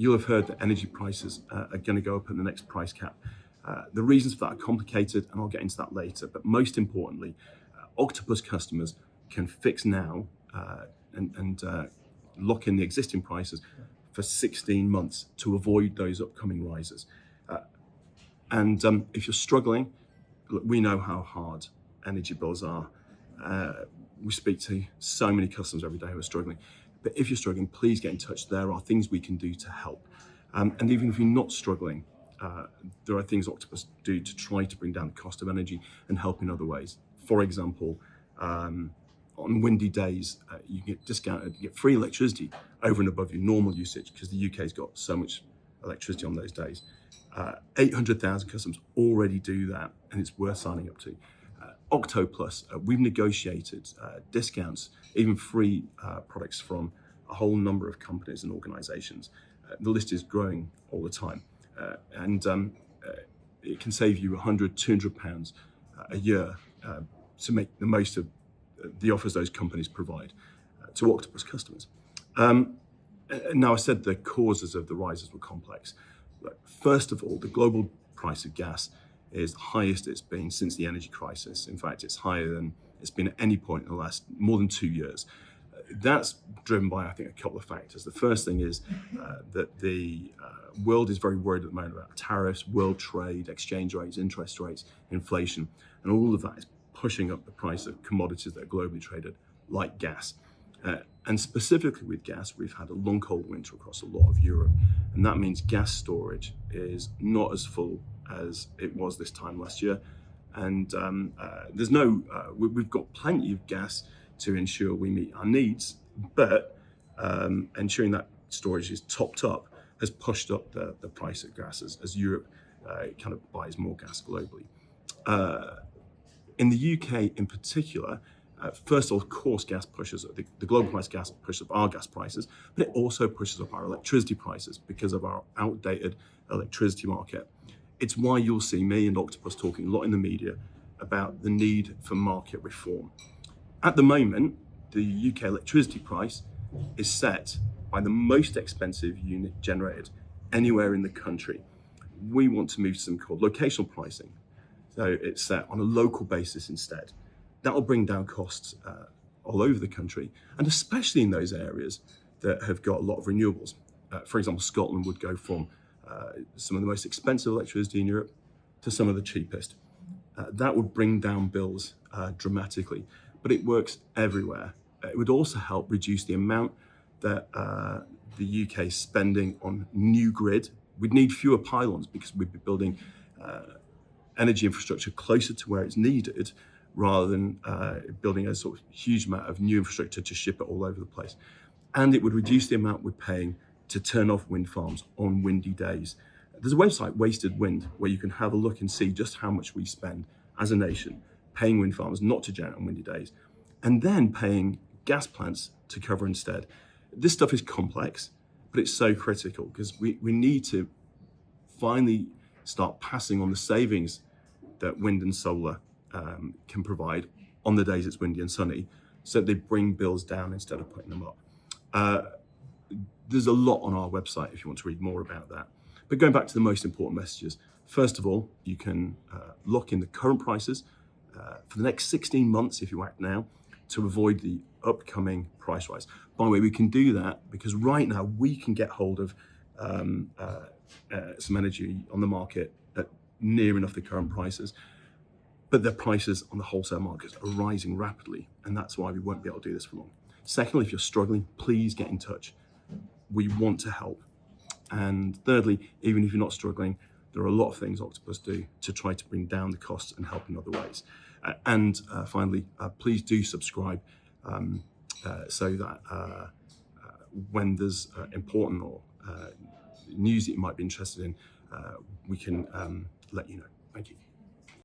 You'll have heard that energy prices are going to go up at the next price cap. The reasons for that are complicated, and I'll get into that later. But most importantly, Octopus customers can fix now and lock in the existing prices for 16 months to avoid those upcoming rises. And if you're struggling, look, we know how hard energy bills are. We speak to so many customers every day who are struggling. But if you're struggling, please get in touch. There are things we can do to help. And even if you're not struggling, there are things Octopus do to try to bring down the cost of energy and help in other ways. For example, on windy days, you can get discounted, you get free electricity over and above your normal usage because the UK's got so much electricity on those days. 800,000 customers already do that, and it's worth signing up to. Octopus, we've negotiated discounts, even free products from a whole number of companies and organizations. The list is growing all the time, and it can save you £100, £200 a year to make the most of the offers those companies provide to Octopus customers. Now, I said the causes of the rises were complex. First of all, the global price of gas is the highest it's been since the energy crisis. In fact, it's higher than it's been at any point in the last more than 2 years. That's driven by, I think, a couple of factors. The first thing is that the world is very worried at the moment about tariffs, world trade, exchange rates, interest rates, inflation, and all of that is pushing up the price of commodities that are globally traded, like gas. And specifically with gas, we've had a long cold winter across a lot of Europe, and that means gas storage is not as full as it was this time last year. And we've got plenty of gas to ensure we meet our needs, but ensuring that storage is topped up has pushed up the price of gas as Europe kind of buys more gas globally. In the UK in particular, first of course, gas pushes up, the global price of gas pushes up our gas prices, but it also pushes up our electricity prices because of our outdated electricity market. It's why you'll see me and Octopus talking a lot in the media about the need for market reform. At the moment, the UK electricity price is set by the most expensive unit generated anywhere in the country. We want to move to something called locational pricing. So it's set on a local basis instead. That will bring down costs all over the country, and especially in those areas that have got a lot of renewables. For example, Scotland would go from some of the most expensive electricity in Europe to some of the cheapest. That would bring down bills dramatically, but it works everywhere. It would also help reduce the amount that the UK is spending on new grid. We'd need fewer pylons because we'd be building energy infrastructure closer to where it's needed, rather than building a sort of huge amount of new infrastructure to ship it all over the place. And it would reduce the amount we're paying to turn off wind farms on windy days. There's a website, Wasted Wind, where you can have a look and see just how much we spend as a nation paying wind farms not to generate on windy days, and then paying gas plants to cover instead. This stuff is complex, but it's so critical because we need to finally start passing on the savings that wind and solar can provide on the days it's windy and sunny, so that they bring bills down instead of putting them up. There's a lot on our website if you want to read more about that. But going back to the most important messages, first of all, you can lock in the current prices for the next 16 months if you act now to avoid the upcoming price rise. By the way, we can do that because right now we can get hold of some energy on the market at near enough the current prices. But the prices on the wholesale markets are rising rapidly, and that's why we won't be able to do this for long. Secondly, if you're struggling, please get in touch. We want to help. And thirdly, even if you're not struggling, there are a lot of things Octopus do to try to bring down the costs and help in other ways. And finally, please do subscribe so that when there's important or news that you might be interested in, we can let you know. Thank you.